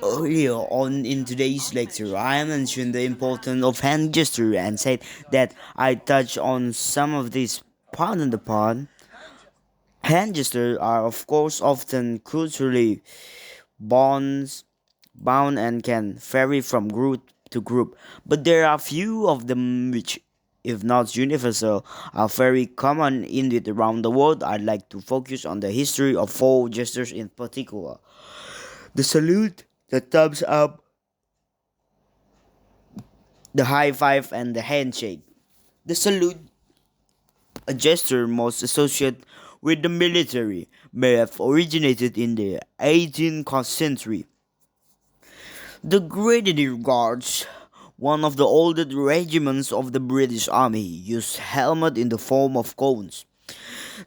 Earlier on in today's lecture, I mentioned the importance of hand gesture and said that I touch on some of these part in the pod. Hand gestures are, of course, often culturally bonds, bound and can vary from group to group, but there are few of them which, if not universal, are very common in it around the world. I'd like to focus on the history of four gestures in particular: the salute, the thumbs up, the high five, and the handshake. The salute, a gesture most associated with the military, may have originated in the 18th century. The Grenadier Guards, one of the oldest regiments of the British Army, used helmets in the form of cones.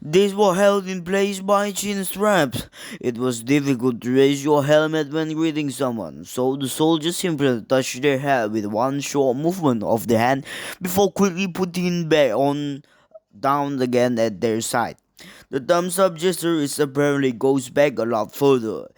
These were held in place by chin straps. It was difficult to raise your helmet when greeting someone, so the soldiers simply touched their head with one short movement of the hand before quickly putting it back on down again at their side. The thumbs up gesture is apparently goes back a lot further.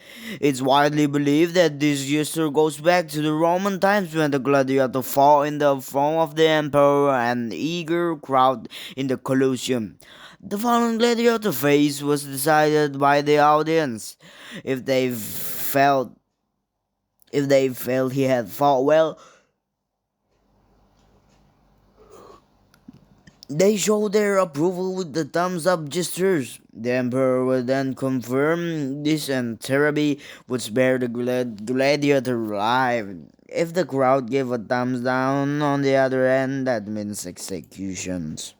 It's widely believed that this gesture goes back to the Roman times when the gladiator fought in the front of the emperor and eager crowd in the Colosseum. The final gladiator phase was decided by the audience. If they felt he had fought well, they showed their approval with the thumbs up gestures. The emperor would then confirm this and therapy would spare the gladiator alive. If the crowd gave a thumbs down on the other end, that means executions.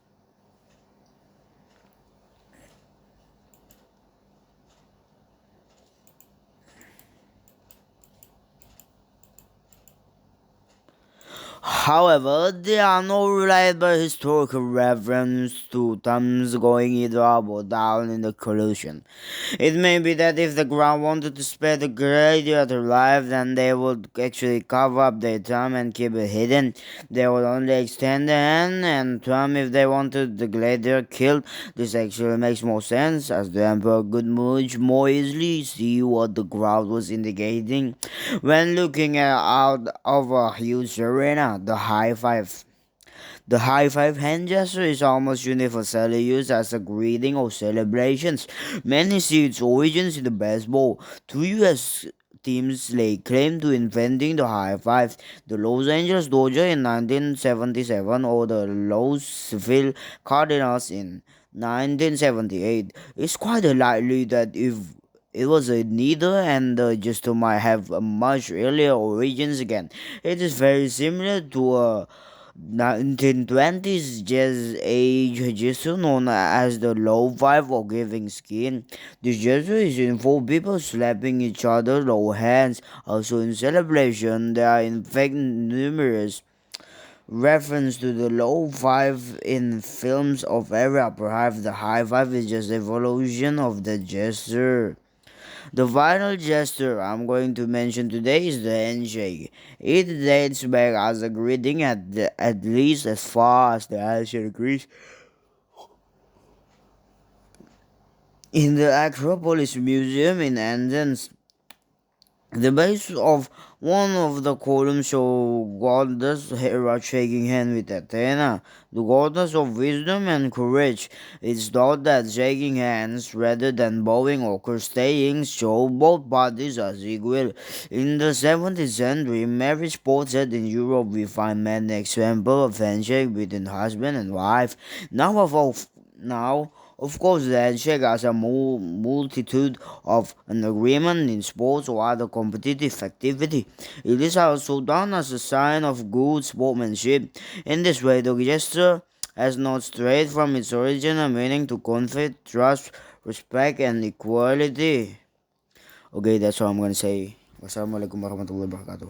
However, there are no reliable historical reference to thumbs going either up or down in the Colosseum. It may be that if the crowd wanted to spare the gladiator alive, then they would actually cover up their thumb and keep it hidden. They would only extend the hand and thumb if they wanted the gladiator killed. This actually makes more sense, as the emperor could much more easily see what the crowd was indicating when looking out of a huge arena. The high five hand gesture is almost universally used as a greeting or celebrations. Many see its origins in the baseball. Two U.S. teams lay claim to inventing the high five: the Los Angeles Dodgers in 1977 or the Louisville Cardinals in 1978. It's quite likely that if it was a neither, and the gesture might have a much earlier origins again. It is very similar to a 1920s jazz age gesture known as the low five or giving skin. This gesture is in for people slapping each other low hands. Also in celebration, there are in fact numerous reference to the low five in films of era. Perhaps the high five is just evolution of the gesture. The final gesture I'm going to mention today is the handshake. It dates back as a greeting at least as far as the ancient Greece. In the Acropolis Museum in Athens, the base of one of the columns show goddess Hera shaking hands with Athena, the goddess of wisdom and courage. It's thought that shaking hands rather than bowing or staying show both parties as equal. In the 17th century, marriage portrait in Europe, we find many examples of handshake between husband and wife. Now, of course, the handshake has a multitude of an agreement in sports or other competitive activity. It is also done as a sign of good sportsmanship. In this way, the gesture has not strayed from its original meaning to convey trust, respect, and equality. Okay, that's all I'm gonna say. Wassalamualaikum warahmatullahi wabarakatuh.